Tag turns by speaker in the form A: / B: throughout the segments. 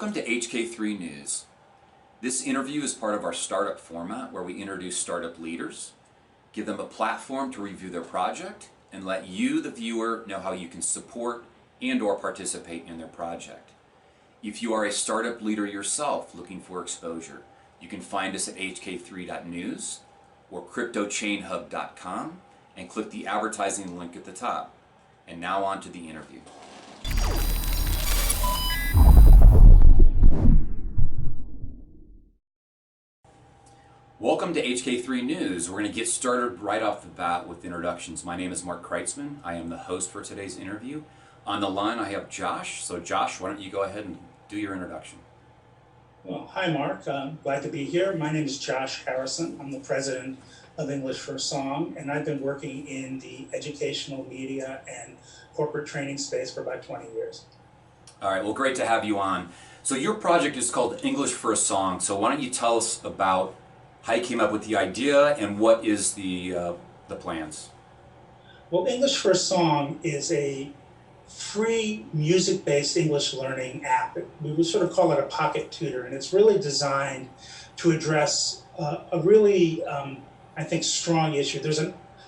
A: Welcome to HK3 News. This interview is part of our startup format where we introduce startup leaders, give them a platform to review their project, and let you, the viewer, know how you can support and/or participate in their project. If you are a startup leader yourself looking for exposure, you can find us at HK3.news or CryptoChainHub.com and click the advertising link at the top. And now on to the interview. Welcome to HK3 News. We're going to get started right off the bat with introductions. My name is Mark Kreitzman. I am the host for today's interview. On the line I have Josh. So Josh, why don't you go ahead and do your introduction.
B: Well, hi Mark, glad to be here. My name is Josh Harrison. I'm the president of English for Song, and I've been working in the educational media and corporate training space for about 20 years.
A: All right, well, great to have you on. So your project is called English for a Song. So why don't you tell us about how you came up with the idea and what is the plans?
B: Well, English for a Song is a free music-based English learning app. We would sort of call it a pocket tutor, and it's really designed to address a really, I think, strong issue.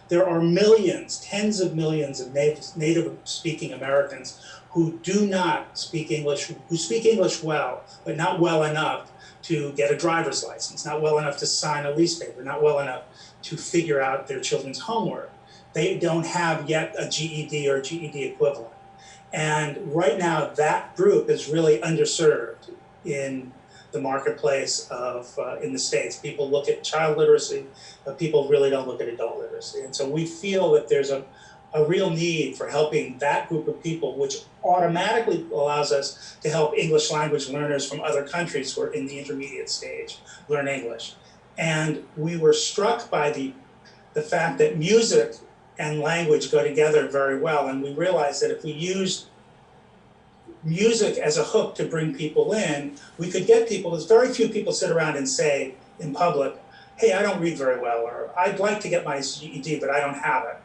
B: There are millions, tens of millions of native-speaking Americans who do not speak English, who speak English well, but not well enough to get a driver's license, not well enough to sign a lease paper, not well enough to figure out their children's homework. They don't have yet a GED or GED equivalent. And right now, that group is really underserved in the marketplace in the States. People look at child literacy, but people really don't look at adult literacy. And so we feel that there's a real need for helping that group of people, which automatically allows us to help English language learners from other countries who are in the intermediate stage learn English. And we were struck by the fact that music and language go together very well. And we realized that if we used music as a hook to bring people in, we could get people, as very few people sit around and say in public, hey, I don't read very well, or I'd like to get my GED, but I don't have it.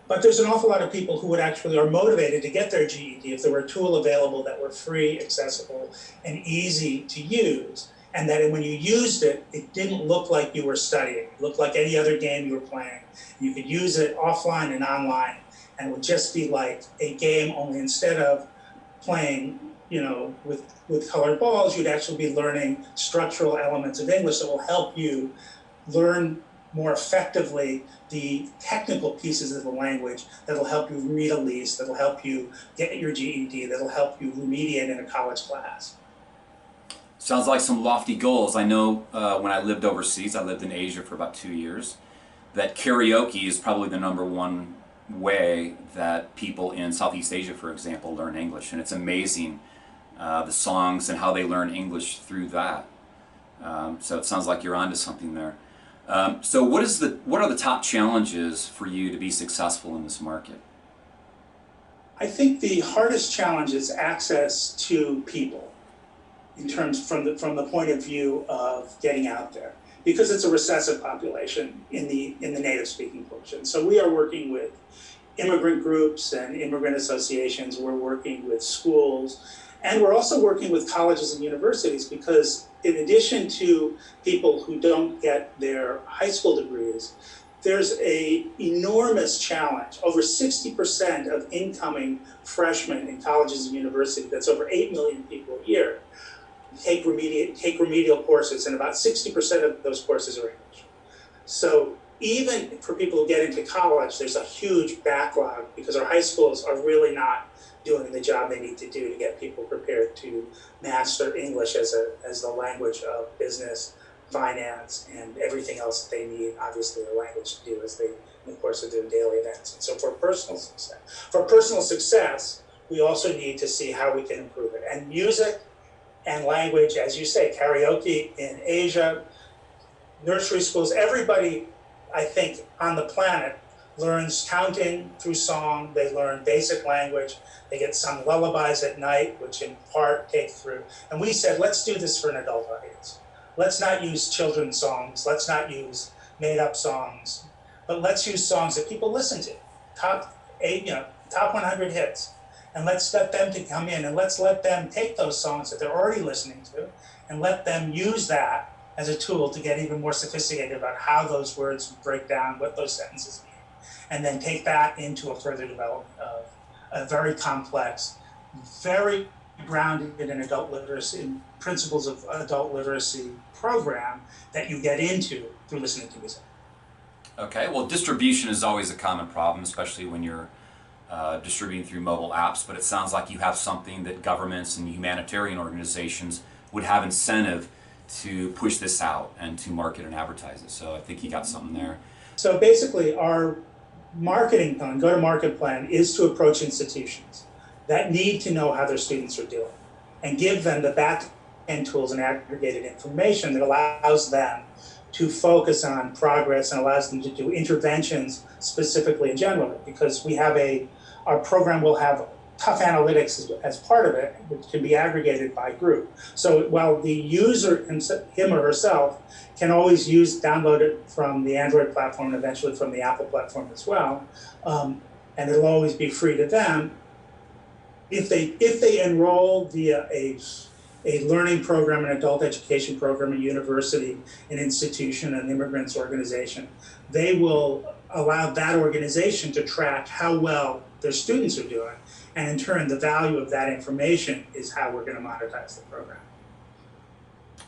B: But there's an awful lot of people who would actually are motivated to get their GED if there were a tool available that were free, accessible, and easy to use. And that when you used it, it didn't look like you were studying. It looked like any other game you were playing. You could use it offline and online, and it would just be like a game, only instead of playing, with colored balls, you'd actually be learning structural elements of English that will help you learn more effectively the technical pieces of the language that'll help you read a lease, that'll help you get your GED, that'll help you remediate in a college class.
A: Sounds like some lofty goals. I know when I lived overseas, I lived in Asia for about 2 years, that karaoke is probably the number one way that people in Southeast Asia, for example, learn English. And it's amazing the songs and how they learn English through that. So it sounds like you're onto something there. So what are the top challenges for you to be successful in this market?
B: I think the hardest challenge is access to people in terms from the point of view of getting out there, because it's a recessive population in the native speaking portion. So we are working with immigrant groups and immigrant associations. We're working with schools, and we're also working with colleges and universities, because in addition to people who don't get their high school degrees, there's an enormous challenge. Over 60% of incoming freshmen in colleges and universities, that's over 8 million people a year, take remedial courses, and about 60% of those courses are English. So even for people who get into college, there's a huge backlog, because our high schools are really not doing the job they need to do to get people prepared to master English as the language of business, finance, and everything else that they need, obviously, a language to do as they, in the course of their daily events. And so for personal success, we also need to see how we can improve it. And music and language, as you say, karaoke in Asia, nursery schools, everybody, I think, on the planet learns counting through song. They learn basic language. They get sung lullabies at night, which in part take through. And we said, let's do this for an adult audience. Let's not use children's songs. Let's not use made-up songs. But let's use songs that people listen to. Top 100 hits. and let's let them to come in and let's let them take those songs that they're already listening to and let them use that as a tool to get even more sophisticated about how those words break down, what those sentences mean, and then take that into a further development of a very complex, very grounded in adult literacy, in principles of adult literacy program that you get into through listening to music.
A: Okay, well, distribution is always a common problem, especially when you're distributing through mobile apps, but it sounds like you have something that governments and humanitarian organizations would have incentive to push this out and to market and advertise it. So I think you got something there.
B: So basically, our marketing plan, go-to-market plan, is to approach institutions that need to know how their students are doing and give them the back-end tools and aggregated information that allows them to focus on progress and allows them to do interventions specifically and generally, because our program will have tough analytics as part of it, which can be aggregated by group. So while the user, him or herself, can always download it from the Android platform and eventually from the Apple platform as well, and it'll always be free to them. If they enroll via a learning program, an adult education program, a university, an institution, an immigrants organization, they will allow that organization to track how well their students are doing. And in turn, the value of that information is how we're going to monetize the program.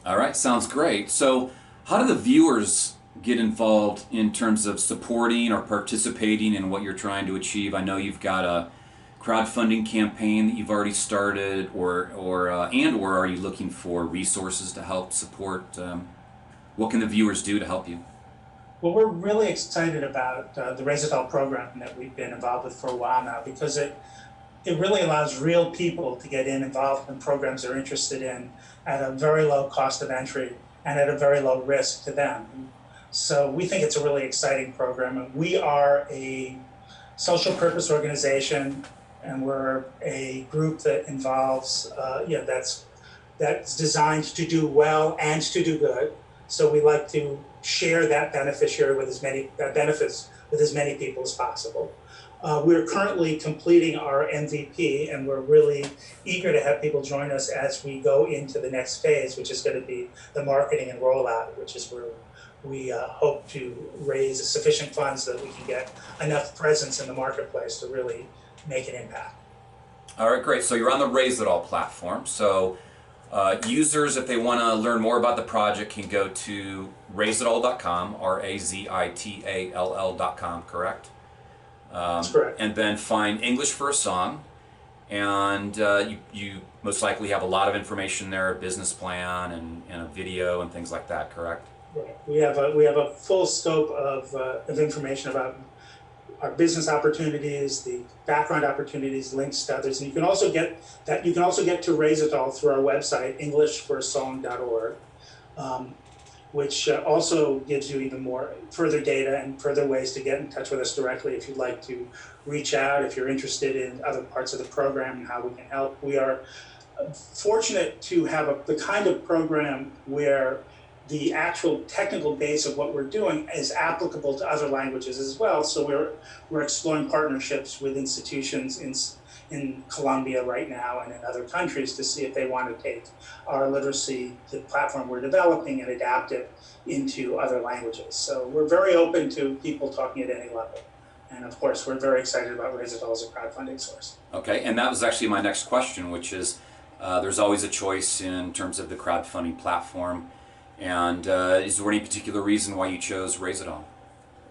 A: All right, sounds great. So how do the viewers get involved in terms of supporting or participating in what you're trying to achieve? I know you've got a crowdfunding campaign that you've already started, or are you looking for resources to help support? What can the viewers do to help you?
B: Well, we're really excited about the Razitall program that we've been involved with for a while now, because it really allows real people to get involved in programs they're interested in at a very low cost of entry and at a very low risk to them. So we think it's a really exciting program. And we are a social purpose organization, and we're a group that involves, that's designed to do well and to do good. So we like to share that benefits with as many people as possible. We're currently completing our MVP, and we're really eager to have people join us as we go into the next phase, which is going to be the marketing and rollout, which is where we hope to raise sufficient funds so that we can get enough presence in the marketplace to really make an impact.
A: All right, great. So you're on the Razitall platform. So users, if they want to learn more about the project, can go to razitall.com, razitall.com, correct?
B: That's correct.
A: And then find English for a Song, and you most likely have a lot of information there, a business plan and a video and things like that, correct?
B: Right. We have a full scope of information about our business opportunities, the background opportunities, links to others, and you can also get to Razitall through our website, englishforasong.org. Which also gives you even more further data and further ways to get in touch with us directly if you'd like to reach out, if you're interested in other parts of the program and how we can help. We are fortunate to have the kind of program where the actual technical base of what we're doing is applicable to other languages as well. So we're exploring partnerships with institutions in Colombia right now and in other countries to see if they want to take our literacy, the platform we're developing, and adapt it into other languages. So we're very open to people talking at any level. And of course, we're very excited about Razitall as a crowdfunding source.
A: Okay, and that was actually my next question, which is there's always a choice in terms of the crowdfunding platform. And is there any particular reason why you chose Razitall?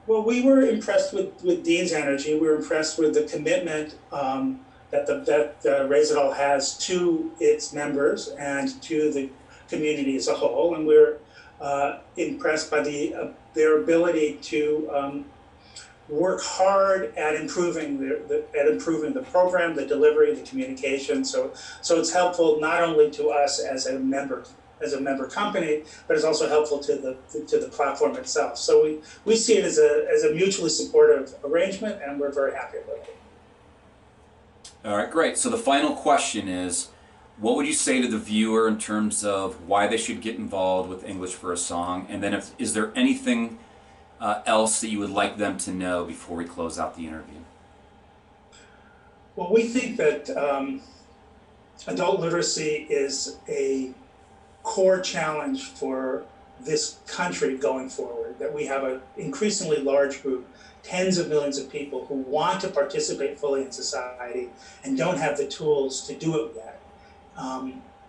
B: Well, we were impressed with Dean's energy. We were impressed with the commitment that Razitall has to its members and to the community as a whole, and we're impressed by their ability to work hard at improving the program, the delivery, the communication. So it's helpful not only to us as a member company, but it's also helpful to the platform itself. So we see it as a mutually supportive arrangement, and we're very happy with it.
A: All right, great. So the final question is, what would you say to the viewer in terms of why they should get involved with English for a Song? And then is there anything else that you would like them to know before we close out the interview?
B: Well, we think that adult literacy is a core challenge for this country going forward, that we have an increasingly large group, tens of millions of people who want to participate fully in society and don't have the tools to do it yet.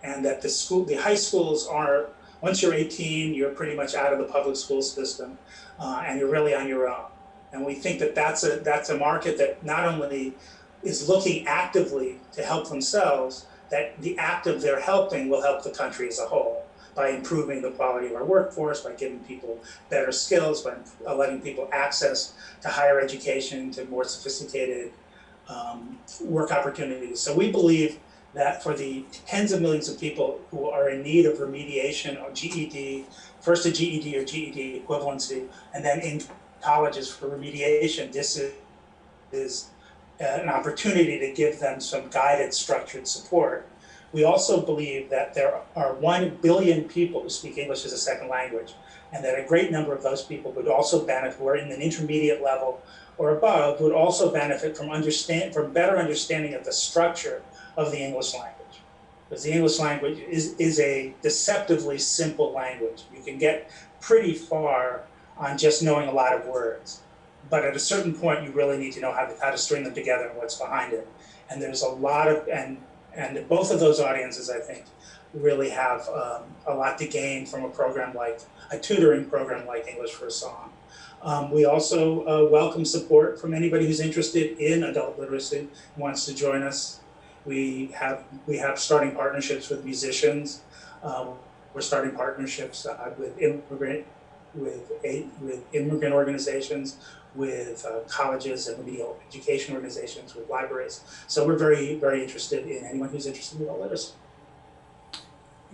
B: And that the high schools are, once you're 18, you're pretty much out of the public school system, and you're really on your own. And we think that that's a market that not only is looking actively to help themselves, that the act of their helping will help the country as a whole by improving the quality of our workforce, by giving people better skills, by letting people access to higher education, to more sophisticated work opportunities. So we believe that for the tens of millions of people who are in need of remediation or GED, first a GED or GED equivalency, and then in colleges for remediation, this is an opportunity to give them some guided, structured support. We also believe that there are 1 billion people who speak English as a second language, and that a great number of those people would also benefit, who are in an intermediate level or above, would also benefit from better understanding of the structure of the English language. Because the English language is a deceptively simple language. You can get pretty far on just knowing a lot of words. But at a certain point, you really need to know how to string them together and what's behind it. And there's a lot of, and both of those audiences, I think, really have a lot to gain from a tutoring program like English for a Song. We also welcome support from anybody who's interested in adult literacy and wants to join us. We have starting partnerships with musicians. We're starting partnerships with immigrant organizations, with colleges and remedial education organizations, with libraries. So we're very, very interested in anyone who's interested in adult literacy.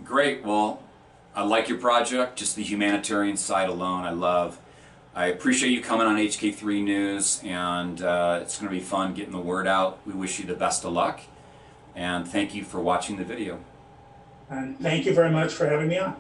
A: Great. Well, I like your project, just the humanitarian side alone I love. I appreciate you coming on HK3 News, and it's going to be fun getting the word out. We wish you the best of luck, and thank you for watching the video.
B: And thank you very much for having me on.